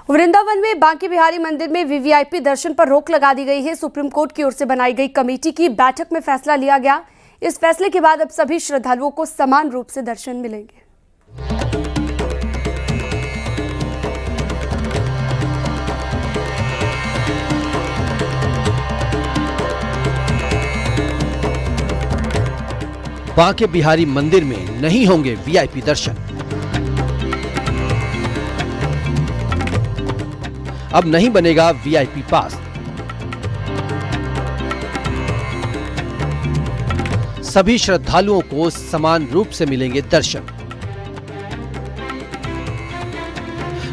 वृंदावन में बांके बिहारी मंदिर में वीवीआईपी दर्शन पर रोक लगा दी गई है। सुप्रीम कोर्ट की ओर से बनाई गई कमेटी की बैठक में फैसला लिया गया। इस फैसले के बाद अब सभी श्रद्धालुओं को समान रूप से दर्शन मिलेंगे। बांके बिहारी मंदिर में नहीं होंगे वीआईपी दर्शन। अब नहीं बनेगा वीआईपी पास। सभी श्रद्धालुओं को समान रूप से मिलेंगे दर्शन।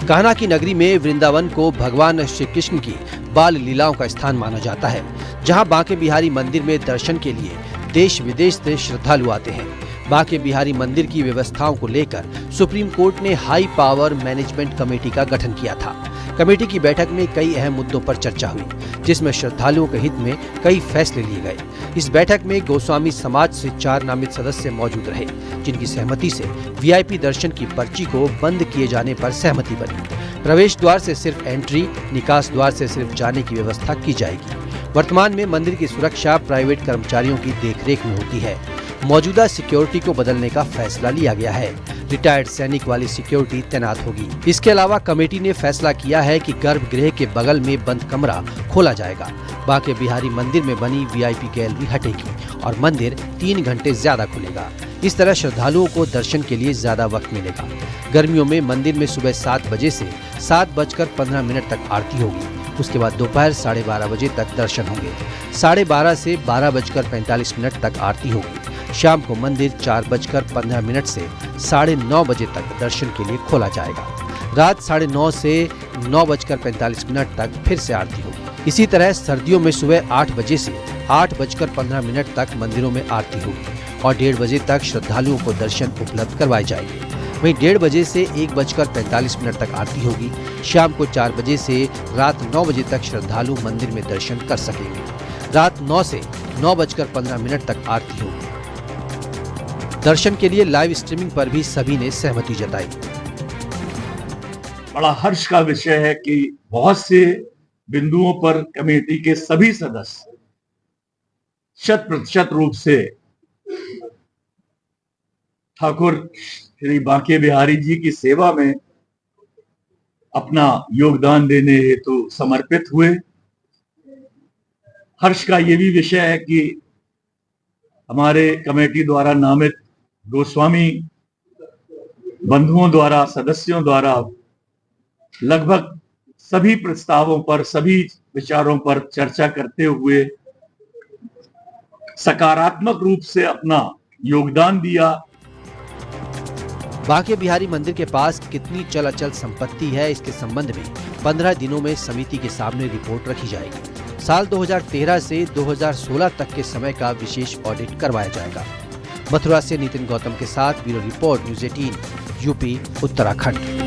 कान्हा की नगरी में वृंदावन को भगवान श्री कृष्ण की बाल लीलाओं का स्थान माना जाता है, जहां बांके बिहारी मंदिर में दर्शन के लिए देश विदेश से श्रद्धालु आते हैं। बांके बिहारी मंदिर की व्यवस्थाओं को लेकर सुप्रीम कोर्ट ने हाई पावर मैनेजमेंट कमेटी का गठन किया था। कमेटी की बैठक में कई अहम मुद्दों पर चर्चा हुई, जिसमें श्रद्धालुओं के हित में कई फैसले लिए गए। इस बैठक में गोस्वामी समाज से 4 नामित सदस्य मौजूद रहे, जिनकी सहमति से वीआईपी दर्शन की पर्ची को बंद किए जाने पर सहमति बनी। प्रवेश द्वार से सिर्फ एंट्री, निकास द्वार से सिर्फ जाने की व्यवस्था की जाएगी। वर्तमान में मंदिर की सुरक्षा प्राइवेट कर्मचारियों की देखरेख में होती है। मौजूदा सिक्योरिटी को बदलने का फैसला लिया गया है। रिटायर्ड सैनिक वाली सिक्योरिटी तैनात होगी। इसके अलावा कमेटी ने फैसला किया है कि गर्भगृह के बगल में बंद कमरा खोला जाएगा। बांके बिहारी मंदिर में बनी वीआईपी गैलरी हटेगी और मंदिर 3 घंटे ज्यादा खुलेगा। इस तरह श्रद्धालुओं को दर्शन के लिए ज्यादा वक्त मिलेगा। गर्मियों में मंदिर में सुबह 7 बजे से 7:15 तक आरती होगी। उसके बाद दोपहर 12:30 बजे तक दर्शन होंगे। 12:30 से 12:45 तक आरती होगी। शाम को मंदिर 4:15 से 9:30 बजे तक दर्शन के लिए खोला जाएगा। रात 9:30 से 9:45 तक फिर से आरती होगी। इसी तरह सर्दियों में सुबह 8 बजे से 8:15 तक मंदिरों में आरती होगी और 1:30 बजे तक श्रद्धालुओं को दर्शन उपलब्ध करवाए जाएंगे। वहीं 1:30 बजे से 1:45 तक आरती होगी। शाम को 4 बजे से रात 9 बजे तक श्रद्धालु मंदिर में दर्शन कर सकेंगे। रात 9 से 9:15 तक आरती होगी। दर्शन के लिए लाइव स्ट्रीमिंग पर भी सभी ने सहमति जताई। बड़ा हर्ष का विषय है कि बहुत से बिंदुओं पर कमेटी के सभी सदस्य 100% रूप से ठाकुर श्री बांके बिहारी जी की सेवा में अपना योगदान देने हेतु समर्पित हुए। हर्ष का ये भी विषय है कि हमारे कमेटी द्वारा नामित गोस्वामी बंधुओं द्वारा, सदस्यों द्वारा लगभग सभी प्रस्तावों पर, सभी विचारों पर चर्चा करते हुए सकारात्मक रूप से अपना योगदान दिया। बांके बिहारी मंदिर के पास कितनी चल अचल संपत्ति है, इसके संबंध में 15 दिनों में समिति के सामने रिपोर्ट रखी जाएगी। साल 2013 से 2016 तक के समय का विशेष ऑडिट करवाया जाएगा। मथुरा से नितिन गौतम के साथ bureau report, news 18 UP Uttarakhand.